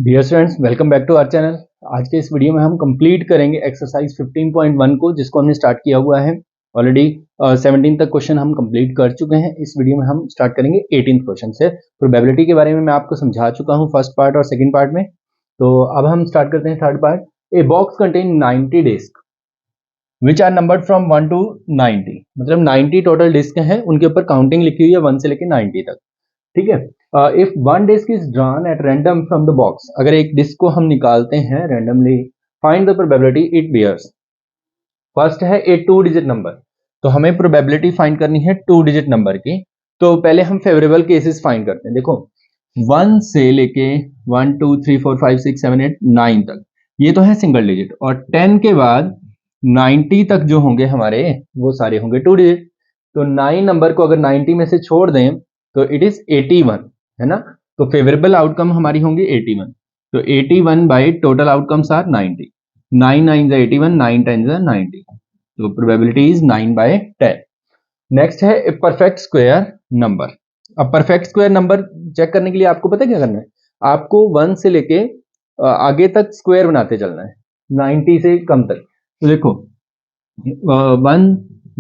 Dear students, welcome back to our channel. आज के इस वीडियो में हम कंप्लीट करेंगे एक्सरसाइज 15.1 को, जिसको हमने स्टार्ट किया हुआ है ऑलरेडी। 17 तक क्वेश्चन हम कंप्लीट कर चुके हैं। इस वीडियो में हम स्टार्ट करेंगे 18th क्वेश्चन से। प्रोबेबिलिटी के बारे में मैं आपको समझा चुका हूं फर्स्ट पार्ट और सेकंड पार्ट में। तो अब हम स्टार्ट करते हैं third part. A box contain 90 disc which are numbered from 1 to 90। मतलब 90 टोटल डिस्क हैं, उनके ऊपर काउंटिंग लिखी हुई है 1 से लेकर 90 तक। ठीक है। If one disc is drawn at random from the box, अगर एक डिस्क को हम निकालते हैं randomly, find the probability it bears. First है ए 2 डिजिट नंबर, तो हमें प्रोबेबिलिटी फाइंड करनी है 2 डिजिट नंबर की। तो पहले हम फेवरेबल केसेस फाइंड करते हैं। देखो 1 से लेके 1 2 3 4 5 6 7 8 9 तक ये तो है सिंगल डिजिट, और 10 के बाद 90 तक जो होंगे हमारे वो सारे होंगे 2 डिजिट। तो 9 नंबर को अगर 90 में से छोड़ दें तो इट इज 81, है ना। तो फेवरेबल आउटकम हमारी होंगी 81। तो 81 बाई टोटल आउटकम्स आर 90। 9 9 81, 9 10 90। तो प्रोबेबिलिटी इज 9/10। नेक्स्ट है ए परफेक्ट स्क्वायर नंबर। अब परफेक्ट स्क्वायर नंबर चेक करने के लिए आपको पता क्या करना है, आपको 1 से लेके आगे तक स्क्वायर बनाते चलना है 90 से कम तक। तो देखो 1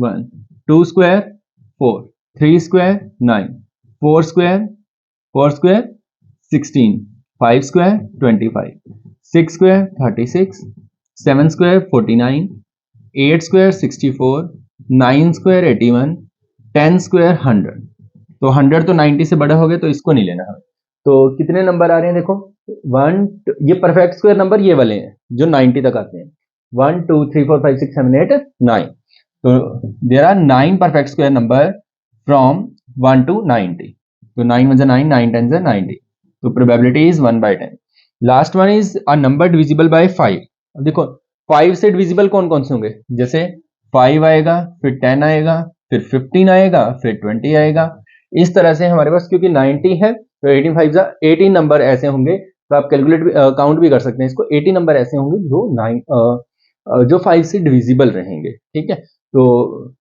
1 2 square 4, 3 square 9, 4 square 16, 5 square 25, 6 square 36, 7 square 49, 8 square 64, 9 square 81, 10 square 100। तो 100 तो 90 से बड़ा हो गया, तो इसको नहीं लेना हमें। तो कितने नंबर आ रहे हैं देखो, 1 ये परफेक्ट स्क्वायर नंबर ये वाले हैं जो 90 तक आते हैं। 1 2 3 4 5 6 7 8 9। तो there are 9 perfect square number from 1 to 90। तो 9 1 9, 9 10 90। तो probability is 1/10। Last one is a number divisible by 5। अब देखो 5 से डिविजिबल कौन कौन से होंगे, जैसे 5 आएगा, फिर 10 आएगा, फिर 15 आएगा, फिर 20 आएगा। इस तरह से हमारे पास क्योंकि 90 है तो 18 5 18 नंबर ऐसे होंगे। तो आप कैलकुलेट काउंट भी कर सकते हैं इसको। 80 नंबर ऐसे होंगे जो 5 से डिविजिबल रहेंगे। ठीक है। तो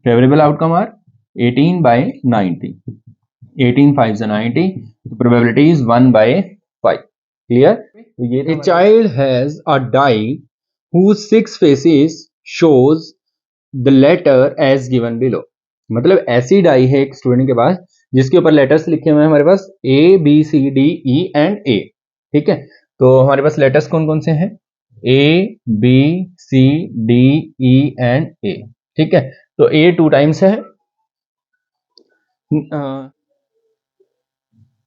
फेवरेबल आउटकम आर 18/90। 18 5 90। तो प्रोबेबिलिटी इज 1/5। क्लियर। तो ये a child has a die whose 6 faces shows the letter as given below। मतलब ऐसी डाई है एक स्टूडेंट के पास जिसके ऊपर लेटर्स लिखे हुए हैं हमारे पास A B C D E and A। ठीक है। तो हमारे पास लेटर्स कौन कौन से हैं, A B C D E and A। ठीक है। तो A 2 टाइम्स है।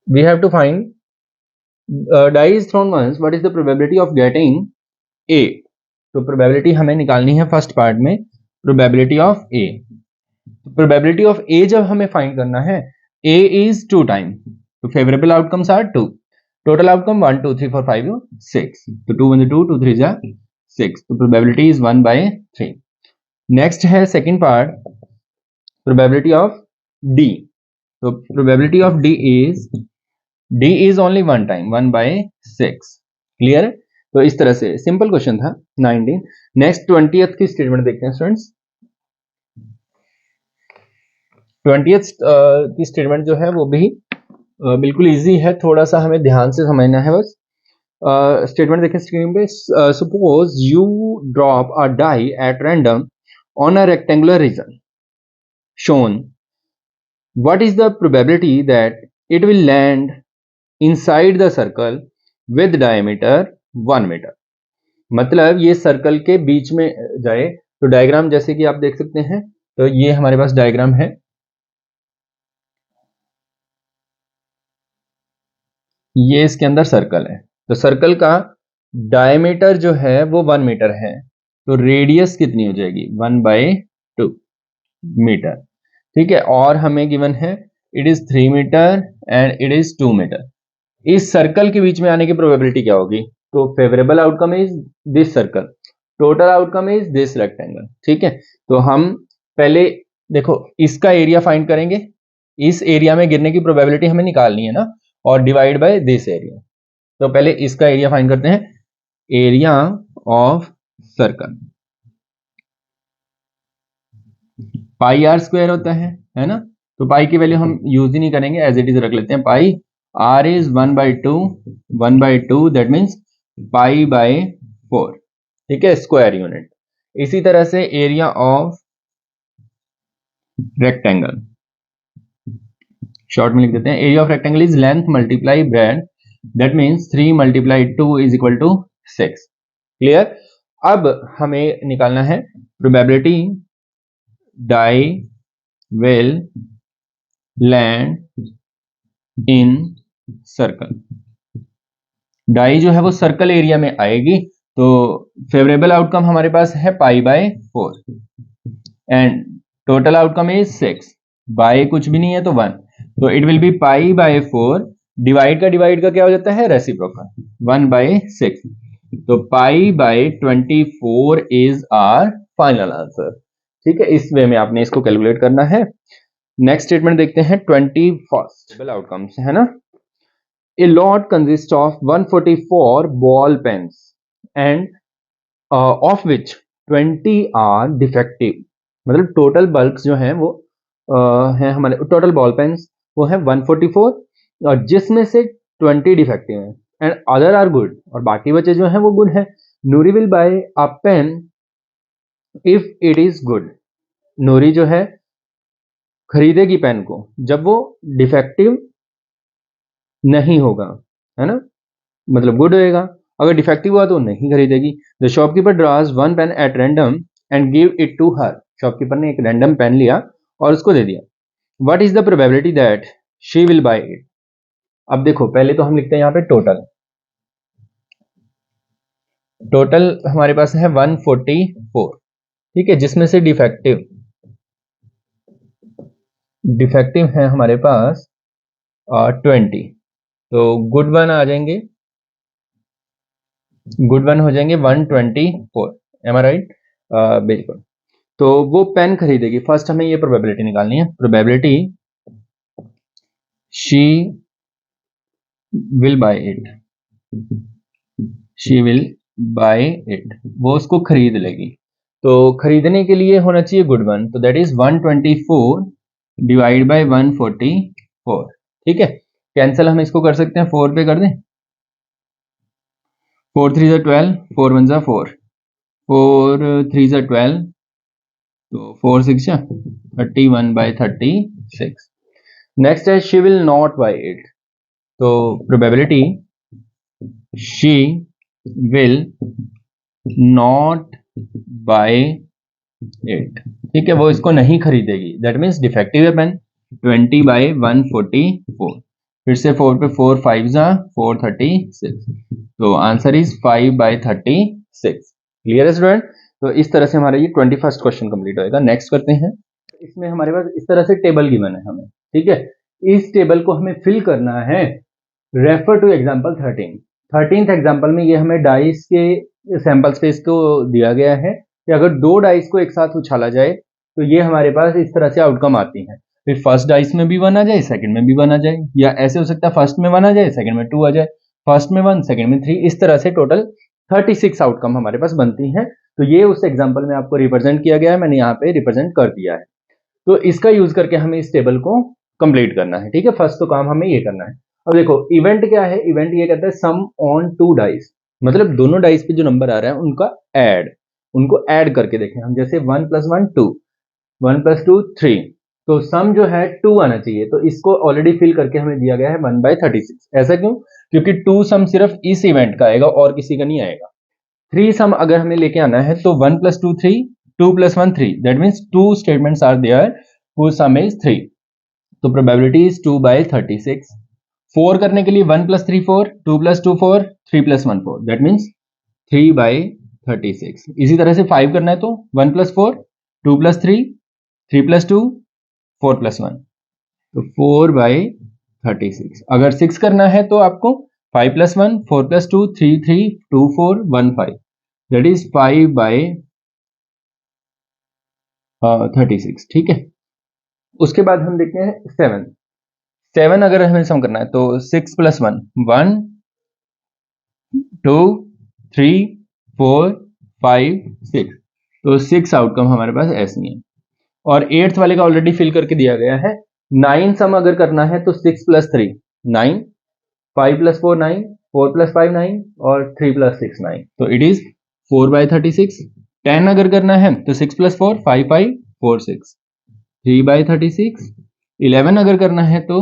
we have to find die is thrown once, what is the probability of getting A। तो प्रोबेबिलिटी हमें निकालनी है फर्स्ट पार्ट में, probability of A. Probability of A जब हमें फाइंड करना है, ए इज 2 टाइम, तो favourable outcomes are 2। Total outcome 1 2 3 4 5 6। तो 2 1 2 2 3 6। तो प्रोबेबिलिटी इज 1/3। नेक्स्ट है second part, probability of D. तो probability of D is only 1 time, 1/6। Clear है। तो इस तरह से सिंपल क्वेश्चन था 19। नेक्स्ट 20th की स्टेटमेंट देखते हैं स्टूडेंट्स। 20th की स्टेटमेंट जो है वो भी बिल्कुल इजी है, थोड़ा सा हमें ध्यान से समझना है बस। स्टेटमेंट देखें स्क्रीन पे। Suppose you drop a die at random on a rectangular region shown, what is the probability that it will land inside the circle with diameter 1 metre. मतलब ये सर्कल के बीच में जाए। तो डायग्राम जैसे कि आप देख सकते हैं, तो ये हमारे पास डायग्राम है। ये इसके अंदर सर्कल है, तो सर्कल का डायमीटर जो है वो 1 मीटर है। तो रेडियस कितनी हो जाएगी, 1/2 मीटर। ठीक है। और हमें गिवन है it is 3 metre and it is 2 metre. इस सर्कल के बीच में आने की प्रोबेबिलिटी क्या होगी, तो favourable outcome is this circle, total outcome is this rectangle. ठीक है। तो हम पहले देखो इसका एरिया फाइंड करेंगे, इस एरिया में गिरने की प्रोबेबिलिटी हमें निकालनी है ना, और डिवाइड बाय दिस एरिया। तो पहले इसका एरिया फाइंड करते हैं, area of circle pi r square होता है ना। तो पाई की वैल्यू हम यूज ही नहीं करेंगे, एज इट इज रख लेते हैं पाई R is 1/2, दैट मीन्स π/4, ठीक है, स्क्वायर यूनिट। इसी तरह से एरिया ऑफ रेक्टेंगल, शॉर्ट में लिख देते हैं, area of rectangle is length multiply breadth, that means 3 × 2 is equal to 6। Clear. अब हमें निकालना है probability die will land in circle. Die जो है वो सर्कल एरिया में आएगी, तो फेवरेबल आउटकम हमारे पास है π/4 and total outcome is 6, by कुछ भी नहीं है तो 1, तो इट विल बी π/4, डिवाइड का क्या हो जाता है, रेसिप्रोकल, 1/6, तो π/24 इज आवर फाइनल आंसर। ठीक है, इस वे में आपने इसको कैलकुलेट करना है। नेक्स्ट स्टेटमेंट देखते हैं 21st आउटकम्स, है ना। A lot consists of 144 ball pens and of which 20 are defective। मतलब टोटल बल्ब्स जो हैं वो हैं हमारे, टोटल बॉल पेन्स वो हैं 144 और जिसमें से 20 डिफेक्टिव हैं एंड अदर आर गुड, और बाकी बचे जो हैं वो गुड हैं। Noori will buy a pen if it is good. Noori जो है खरीदेगी पेन को जब वो डिफेक्टिव नहीं होगा, है ना, मतलब गुड होएगा। अगर डिफेक्टिव हुआ तो नहीं खरीदेगी। The shopkeeper draws one pen at random and give it to her. Shopkeeper ने एक रैंडम पेन लिया और उसको दे दिया। What is the probability that she will buy it. अब देखो, पहले तो हम लिखते हैं यहाँ पे टोटल हमारे पास है 144, ठीक है, जिसमें से डिफेक्टिव है हमारे पास 20, तो गुड वन आ जाएंगे, गुड वन हो जाएंगे 124, एम आई राइट, बिल्कुल। तो वो पेन खरीदेगी। फर्स्ट हमें ये प्रोबेबिलिटी निकालनी है, probability she will buy it, she will buy it, वो उसको खरीद लेगी। तो खरीदने के लिए होना चाहिए गुड वन, तो दैट इज 124 डिवाइड बाय 144, ठीक है। कैंसल हम इसको कर सकते हैं, 4 पे कर दें, 4 3 ज़ा 12, 4 1 ज़ा 4, 4 3 ज़ा 12, तो 4 6 31/36। नेक्स्ट है she will not buy it, तो probability she will not buy it, ठीक है, वो इसको नहीं खरीदेगी, दैट मीन्स डिफेक्टिव है पेन। 20/144, फिर से 4 पे 4 5 ज़ा 436, तो आंसर इज 5/36। क्लियर है स्टूडेंट। तो इस तरह से हमारा ये 21st क्वेश्चन कंप्लीट होएगा। नेक्स्ट करते हैं, इसमें हमारे पास इस तरह से टेबल गिवन है हमें, ठीक है। इस टेबल को हमें फिल करना है। Refer two example 13th example में ये हमें डाइस के सैंपल स्पेस को दिया गया है कि अगर 2 डाइस को एक साथ उछाला जाए तो ये हमारे पास इस तरह से आउटकम आती है। फिर फर्स्ट डाइस में भी 1 आ जाए, सेकंड में भी 1 आ जाए, या ऐसे हो सकता है फर्स्ट में 1 आ जाए, सेकंड में 2 आ जाए, फर्स्ट में 1, सेकंड में 3, इस तरह से टोटल 36 आउटकम हमारे पास बनती हैं। तो ये उस एग्जांपल में आपको रिप्रेजेंट किया गया है, मैंने यहाँ पे रिप्रेजेंट कर दिया है। तो इसका यूज करके हमें इस टेबल को कंप्लीट करना है, ठीक है। फर्स्ट तो काम हमें ये करना है। अब देखो इवेंट क्या है, इवेंट ये कहता है सम ऑन 2 डाइस, मतलब दोनों डाइस पे जो नंबर आ रहा है उनका उनको ऐड करके देखें हम। जैसे 1 + 1 2, 1 + 2 3, तो सम जो है 2 आना चाहिए, तो इसको ऑलरेडी फिल करके हमें दिया गया है 1/36। ऐसा क्यों? क्योंकि 2 सम सिर्फ इस इवेंट का आएगा और किसी का नहीं आएगा। 3 सम अगर हमें लेके आना है तो 1 + 2 3, 2 + 1 3, that means 2 statements are there whose sum is 3, तो प्रोबेबिलिटी इज 2/36। 4 करने के लिए 1 + 3 4, 2 + 2 4, 3 + 1 4, दैट मीन्स 3/36। इसी तरह से 5 करना है तो 1 + 4, 2 + 3, 3 + 2, 4 + 1, तो 4/36। अगर 6 करना है तो आपको 5 + 1, 4 + 2, 3 3, 2 4, 1 5, दैट इज 5/36, ठीक है। उसके बाद हम देखते हैं 7 अगर हमें सम करना है तो 6 + 1 1, 2 3 4 5 6, तो 6 आउटकम हमारे पास ऐसे ही है। और 8th वाले का ऑलरेडी फिल करके दिया गया है। 9 सम अगर करना है तो 6 + 3 9, 5 + 4 9, 4 + 5 9 और 3 + 6 9, तो इट इज 4/36। 10 अगर करना है तो 6 + 4 5 5 4 6, 3/36। 11 अगर करना है तो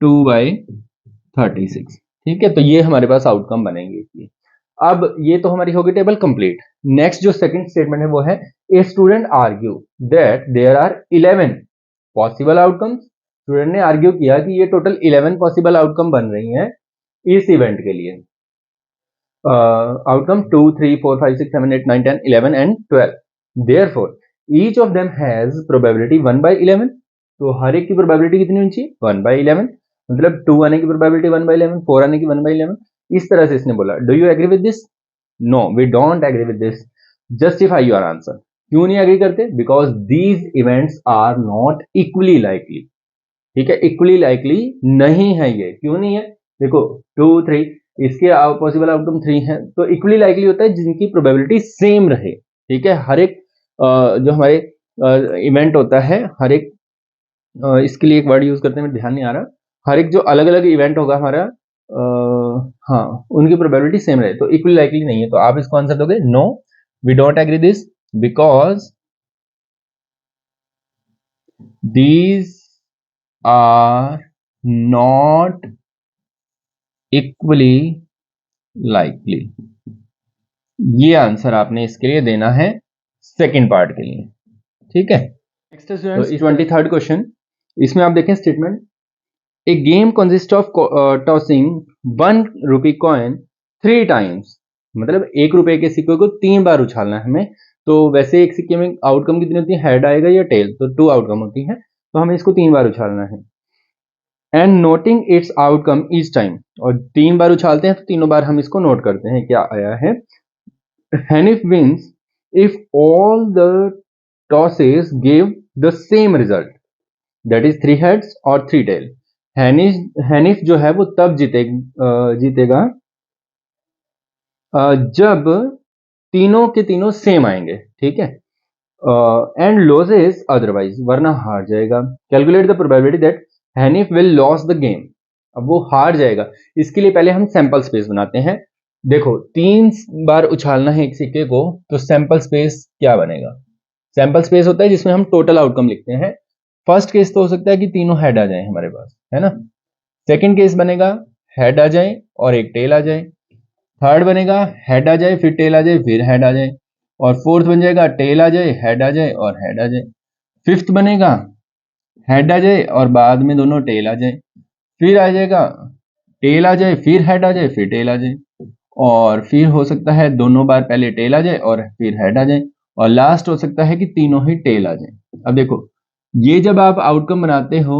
2/36। ठीक है, तो ये हमारे पास आउटकम बनेंगे इसकी। अब ये तो हमारी होगी टेबल कंप्लीट। नेक्स्ट जो सेकंड स्टेटमेंट है वो है a student argue that there are 11 possible outcomes. Student ने आर्ग्यू किया कि ये टोटल 11 पॉसिबल आउटकम बन रही हैं इस इवेंट के लिए। Outcome 2 3 4 5 6 7 8 9 10 11 and 12। Therefore each of them has probability 1/11। तो हर एक की प्रोबेबिलिटी कितनी होनी चाहिए? 1/11। मतलब 2 आने की प्रोबेबिलिटी 1/11, 4 आने की 1/11। इस तरह से इसने बोला। Do you agree with this? No, we don't agree with this. Justify your answer. क्यों नहीं एग्री करते? Because these events are not equally likely. ठीक है, इक्वली लाइकली नहीं है ये। क्यों नहीं है? देखो 2 3 इसके पॉसिबल आउटकम 3 है, तो इक्वली लाइकली होता है जिनकी प्रोबेबिलिटी सेम रहे। ठीक है, हर एक जो हमारे इवेंट होता है, हर एक इसके लिए एक वर्ड यूज करते हैं, मेरे ध्यान नहीं आ रहा। हर एक जो अलग अलग इवेंट होगा हमारा, हाँ, उनकी प्रोबेबिलिटी सेम रहे, तो इक्वली लाइकली नहीं है। तो आप इसको आंसर दोगे no, we don't agree this because these are not equally likely. ये आंसर आपने इसके लिए देना है सेकंड पार्ट के लिए। ठीक है, नेक्स्ट स्टूडेंट्स 23rd क्वेश्चन। इसमें आप देखें statement, a game consist of tossing 1 rupee coin 3 times. मतलब 1 रुपए के सिक्के को 3 बार उछालना है हमें। तो वैसे एक सिक्के में आउटकम कितनी होती है? हेड आएगा या टेल, तो 2 आउटकम होती है, तो हमें इसको 3 बार उछालना है। And noting it's outcome each time, और 3 बार उछालते हैं तो तीनों बार हम इसको नोट करते हैं क्या आया है। Hanif wins if all the tosses give the same result, that is 3 heads और 3 tail। हैनिफ जो है वो तब जीतेगा जब तीनों के तीनों सेम आएंगे। ठीक है, एंड लॉसेस अदरवाइज, वरना हार जाएगा। Calculate the probability that Hanif will loss the game. अब वो हार जाएगा, इसके लिए पहले हम सैंपल स्पेस बनाते हैं। देखो 3 बार उछालना है एक सिक्के को, तो सैंपल स्पेस क्या बनेगा? सैंपल स्पेस होता है जिसमें हम टोटल आउटकम लिखते हैं। फर्स्ट केस तो हो सकता है कि तीनों हेड आ जाए हमारे पास, है ना। सेकंड केस बनेगा हेड आ जाए और एक टेल आ जाए। थर्ड बनेगा हेड आ जाए फिर टेल आ जाए फिर हेड आ जाए। और फोर्थ बन जाएगा टेल आ जाए हेड आ जाए और हेड आ जाए। फिफ्थ बनेगा हेड आ जाए और बाद में दोनों टेल आ जाए। फिर आ जाएगा टेल आ जाए फिर हेड आ जाए फिर टेल आ जाए। और फिर हो सकता है दोनों बार पहले टेल आ जाए और फिर हेड आ जाए। और लास्ट हो सकता है कि तीनों ही टेल आ जाए। अब देखो ये जब आप आउटकम बनाते हो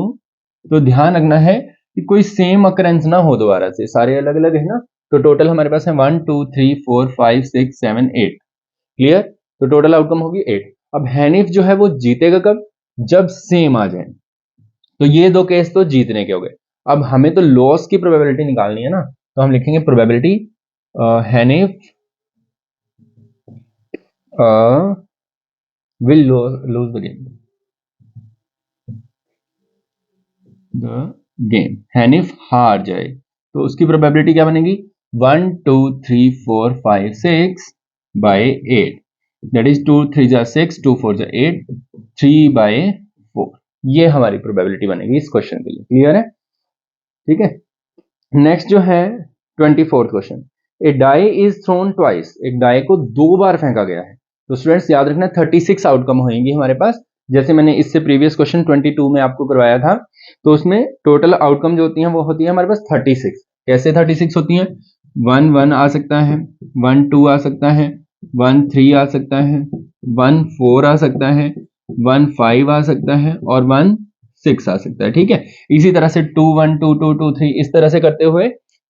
तो ध्यान रखना है कि कोई सेम अकरेंस ना हो दोबारा से, सारे अलग अलग है ना। तो टोटल हमारे पास है 1 2 3 4 5 6 7 8। क्लियर? तो टोटल आउटकम होगी 8। अब हैनिफ जो है वो जीतेगा कब? जब सेम आ जाए। तो ये दो केस तो जीतने के हो गए। अब हमें तो लॉस की प्रोबेबिलिटी निकालनी है ना, तो हम लिखेंगे probability Hanif will lose the game. Hanif हार जाए तो उसकी प्रोबेबिलिटी क्या बनेगी? 1 2 3 4 5 6 बाय 8, दैट इज 2 3 जा 6 2 4 जा 8 3/4। ये हमारी प्रोबेबिलिटी बनेगी इस क्वेश्चन के लिए। क्लियर है? ठीक है, नेक्स्ट जो है 24th question. A die is thrown twice, एक डाई को 2 बार फेंका गया है। तो स्टूडेंट्स याद रखना 36 आउटकम होंगी हमारे पास, जैसे मैंने इससे प्रीवियस क्वेश्चन 22 में आपको करवाया था। तो उसमें टोटल आउटकम जो होती हैं वो होती है हमारे पास 36। कैसे 36 होती हैं? 1 1 आ सकता है, 1 2 आ सकता है, 1 3 आ सकता है, 1 4 आ सकता है, 1 5 आ सकता है और 1 6 आ सकता है। ठीक है, इसी तरह से 2 1 2 2 2 3 इस तरह से करते हुए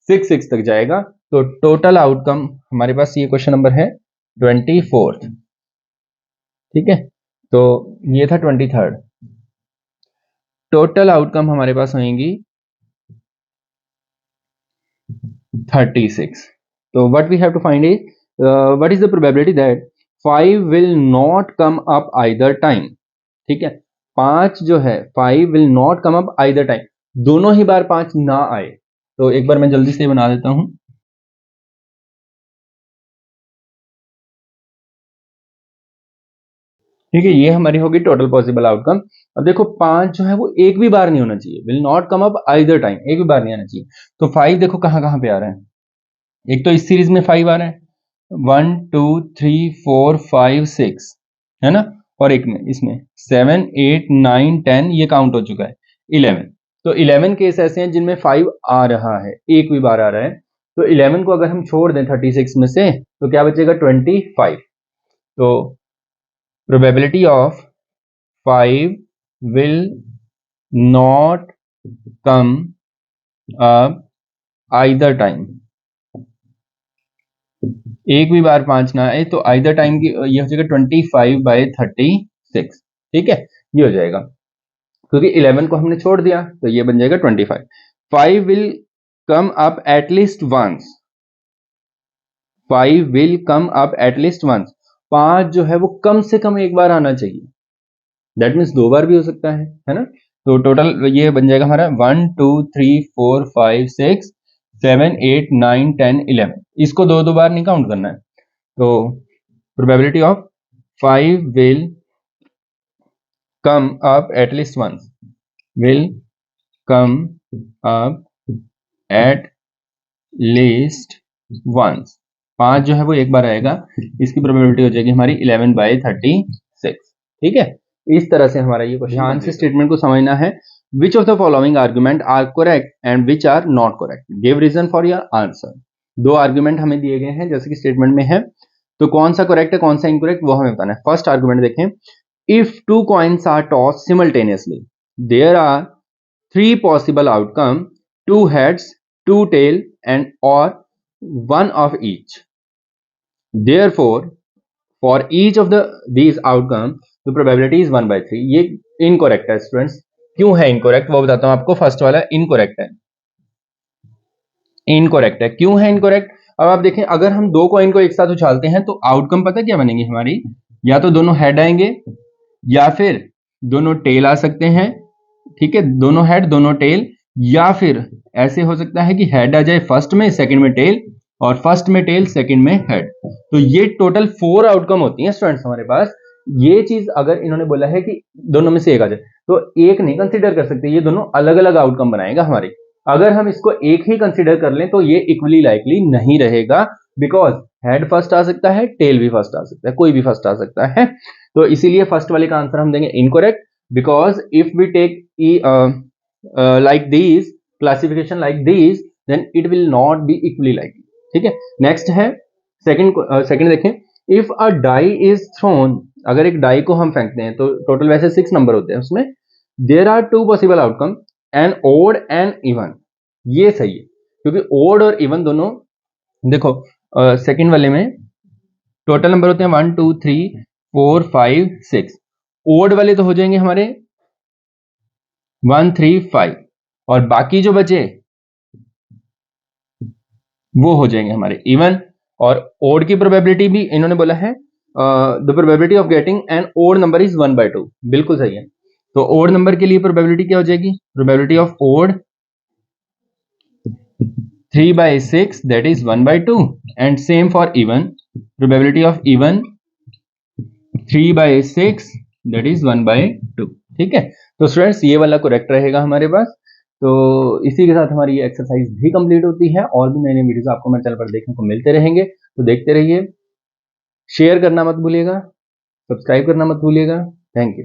6 6 तक जाएगा। तो टोटल आउटकम हमारे पास ये क्वेश्चन नंबर है 24th। ठीक है, तो ये था 23rd। टोटल आउटकम हमारे पास होंगी 36। तो what we have to find is what is the probability that 5 will not come up either time. ठीक है, 5 जो है 5 will not come up either time, दोनों ही बार 5 ना आए। तो एक बार मैं जल्दी से बना देता हूं। ठीक है, ये हमारी होगी टोटल पॉसिबल आउटकम। अब देखो 5 जो है वो एक भी बार नहीं होना चाहिए, will not come up either time, एक भी बार नहीं आना चाहिए। तो 5 देखो कहां कहां पे आ रहा है, एक तो इस सीरीज में 5 आ रहा है, 1 2 3 4 5 6 है ना, और एक में इसमें 7 8 9 10 ये काउंट हो चुका है, 11। तो 11 केस ऐसे हैं जिनमें 5 आ रहा है, एक भी बार आ रहा है। तो 11 को अगर हम छोड़ दें 36 में से तो क्या बचेगा 25। तो probability of 5 will not come up either time, एक भी बार 5 ना आए तो आइदर टाइम की ये हो जाएगा 25/36। ठीक है, ये हो जाएगा, क्योंकि 11 को हमने छोड़ दिया तो ये बन जाएगा 25। 5 will come up at least once, 5 will come up at least once, 5 जो है वो कम से कम एक बार आना चाहिए, दैट मीन्स 2 बार भी हो सकता है ना। तो टोटल ये बन जाएगा हमारा 1 2 3 4 5 6 7 8 9 10 11, इसको दो बार नहीं काउंट करना है। तो probability of 5 will come up at least once, will come up at least once, 5 जो है वो एक बार आएगा, इसकी प्रोबेबिलिटी हो जाएगी हमारी 11/36। ठीक है, इस तरह से हमारा ये क्वेश्चन। ध्यान से स्टेटमेंट को समझना है। Which of the following argument are correct and which are not correct, give reason for your answer. दो आर्ग्यूमेंट हमें दिए गए हैं जैसे कि स्टेटमेंट में है, तो कौन सा करेक्ट है कौन सा इनकरेक्ट वो हमें बताना है। फर्स्ट आर्ग्यूमेंट देखें, if two coins are toss simultaneously there are 3 possible outcome, 2 heads 2 tail and or 1 of each, therefore for each of these outcome the probability is 1/3। ये इनकरेक्ट है स्टूडेंट्स। क्यों है इनकरेक्ट वो बताता हूं आपको। फर्स्ट वाला इनकरेक्ट है, इनकरेक्ट है। क्यों है इनकरेक्ट, अब आप देखें अगर हम दो कॉइन को एक साथ उछालते हैं तो आउटकम पता क्या बनेगी हमारी, या तो दोनों हेड आएंगे या फिर दोनों टेल आ सकते हैं। ठीक है, दोनों हेड दोनों टेल, या फिर ऐसे हो सकता है कि हेड आ जाए फर्स्ट में सेकंड में टेल, और फर्स्ट में टेल सेकंड में हेड। तो ये टोटल 4 आउटकम होती हैं स्टूडेंट्स हमारे पास। ये चीज अगर इन्होंने बोला है कि दोनों में से एक आ जाए तो एक नहीं कंसीडर कर सकते, ये दोनों अलग अलग आउटकम बनाएगा हमारे। अगर हम इसको एक ही कंसीडर कर लें तो ये इक्वली लाइकली नहीं रहेगा, बिकॉज हेड फर्स्ट आ सकता है, टेल भी फर्स्ट आ सकता है, कोई भी फर्स्ट आ सकता है। तो इसीलिए फर्स्ट वाले का आंसर हम देंगे incorrect, because if we take like these classification like these then it will not be equally likely। ठीक है, नेक्स्ट है सेकंड देखें, if a die is thrown, अगर एक डाई को हम फेंकते हैं तो टोटल वैसे 6 नंबर होते हैं उसमें, there are 2 possible outcome an odd and even. ये सही है क्योंकि ओड और इवन दोनों देखो सेकंड वाले में टोटल नंबर होते हैं 1 2 3 4 5 6, ओड वाले तो हो जाएंगे हमारे 1 3 5, और बाकी जो बचे वो हो जाएंगे हमारे इवन। और ओड की प्रोबेबिलिटी भी इन्होंने बोला है the probability of getting an odd number is 1/2, बिल्कुल सही है। तो ओड नंबर के लिए प्रोबेबिलिटी क्या हो जाएगी, probability of odd 3/6 that is 1/2, and same for even, probability of even 3/6 that is 1/2। ठीक है, तो स्टूडेंट्स ये वाला करेक्ट रहेगा हमारे पास। तो इसी के साथ हमारी ये एक्सरसाइज भी कंप्लीट होती है, और भी नए नए वीडियोस आपको मेरे चैनल पर देखने को मिलते रहेंगे, तो देखते रहिए। शेयर करना मत भूलिएगा, सब्सक्राइब करना मत भूलिएगा। Thank you.